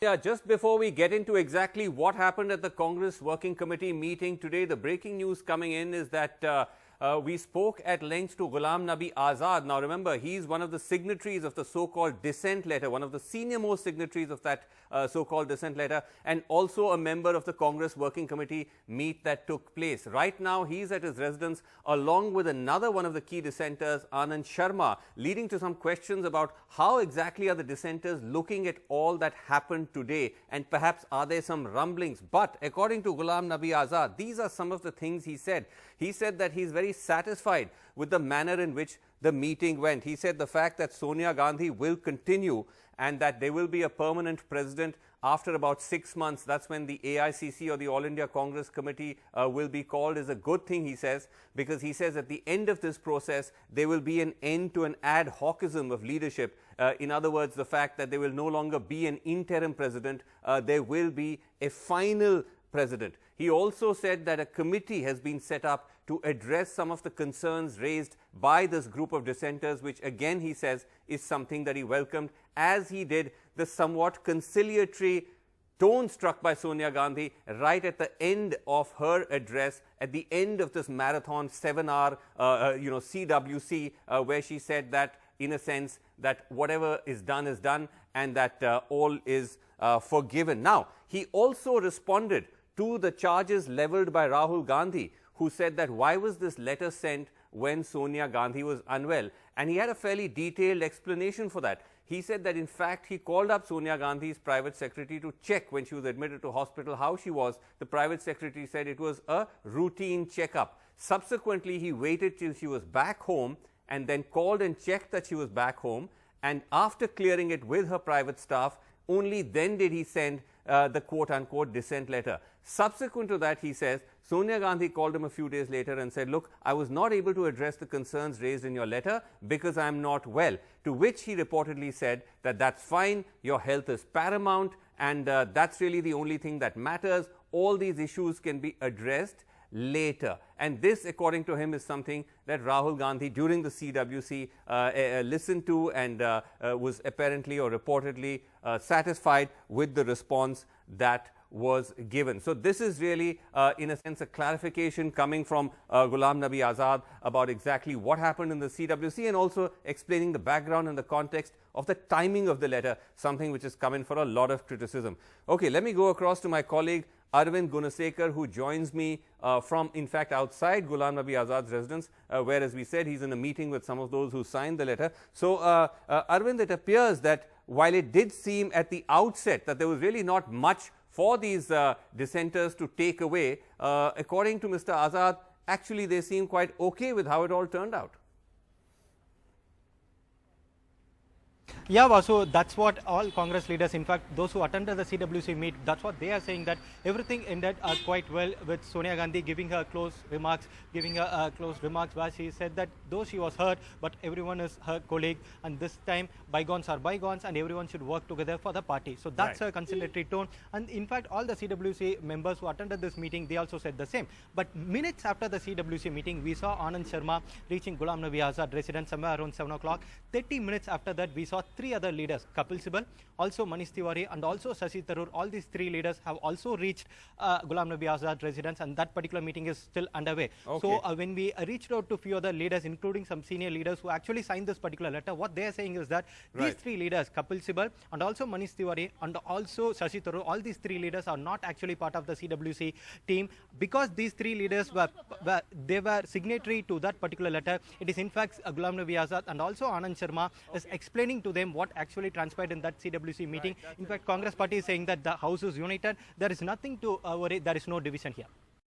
Yeah, just before we get into exactly what happened at the Congress Working Committee meeting today, the breaking news coming in is that we spoke at length to Ghulam Nabi Azad. Now remember, he's one of the signatories of the so-called dissent letter, one of the senior-most signatories of that so-called dissent letter, and also a member of the Congress Working Committee meet that took place. Right now, he's at his residence along with another one of the key dissenters, Anand Sharma, leading to some questions about how exactly are the dissenters looking at all that happened today, and perhaps are there some rumblings. But according to Ghulam Nabi Azad, these are some of the things he said. He said that he's very satisfied with the manner in which the meeting went. He said the fact that Sonia Gandhi will continue and that there will be a permanent president after about 6 months, that's when the AICC or the All India Congress Committee will be called, is a good thing, he says, because he says at the end of this process, there will be an end to an ad hocism of leadership. In other words, the fact that there will no longer be an interim president, there will be a final president. He also said that a committee has been set up to address some of the concerns raised by this group of dissenters, which again he says is something that he welcomed, as he did the somewhat conciliatory tone struck by Sonia Gandhi right at the end of her address, at the end of this marathon 7-hour CWC, where she said that, in a sense, that whatever is done and that all is forgiven. Now, he also responded to the charges leveled by Rahul Gandhi, who said that why was this letter sent when Sonia Gandhi was unwell? And he had a fairly detailed explanation for that. He said that in fact he called up Sonia Gandhi's private secretary to check when she was admitted to hospital how she was. The private secretary said it was a routine checkup. Subsequently, he waited till she was back home and then called and checked that she was back home. And after clearing it with her private staff, only then did he send the quote-unquote dissent letter. Subsequent to that, he says, Sonia Gandhi called him a few days later and said, look, I was not able to address the concerns raised in your letter because I am not well. To which he reportedly said that that's fine, your health is paramount, and that's really the only thing that matters. All these issues can be addressed later. And this, according to him, is something that Rahul Gandhi during the CWC listened to and was apparently or reportedly satisfied with the response that was given. So this is really, in a sense, a clarification coming from Ghulam Nabi Azad about exactly what happened in the CWC, and also explaining the background and the context of the timing of the letter, something which has come in for a lot of criticism. Okay, let me go across to my colleague Arvind Gunasekar, who joins me from, in fact, outside Ghulam Nabi Azad's residence, where, as we said, he's in a meeting with some of those who signed the letter. So, Arvind, it appears that while it did seem at the outset that there was really not much for these dissenters to take away, according to Mr. Azad, actually they seem quite okay with how it all turned out. Yeah, Vasu, that's what all Congress leaders, in fact, those who attended the CWC meet, that's what they are saying, that everything ended quite well, with Sonia Gandhi giving her close remarks, where she said that though she was hurt, but everyone is her colleague, and this time bygones are bygones and everyone should work together for the party. So that's a conciliatory tone. And in fact, all the CWC members who attended this meeting, they also said the same. But minutes after the CWC meeting, we saw Anand Sharma reaching Ghulam Nabi Azad residence somewhere around 7 o'clock. 30 minutes after that, we saw 3 other leaders, Kapil Sibal, also Manish Tiwari, and also Shashi Tharoor. All these 3 leaders have also reached Ghulam Nabi Azad residence, and that particular meeting is still underway. Okay. So when we reached out to few other leaders, including some senior leaders who actually signed this particular letter, what they are saying is that these 3 leaders, Kapil Sibal and also Manish Tiwari and also Shashi Tharoor, all these 3 leaders are not actually part of the CWC team, because these 3 leaders were signatory to that particular letter. It is in fact Ghulam Nabi Azad and also Anand Sharma is explaining to them what actually transpired in that CWC meeting. In fact, Congress party is saying that the House is united. There is nothing to worry. There is no division here.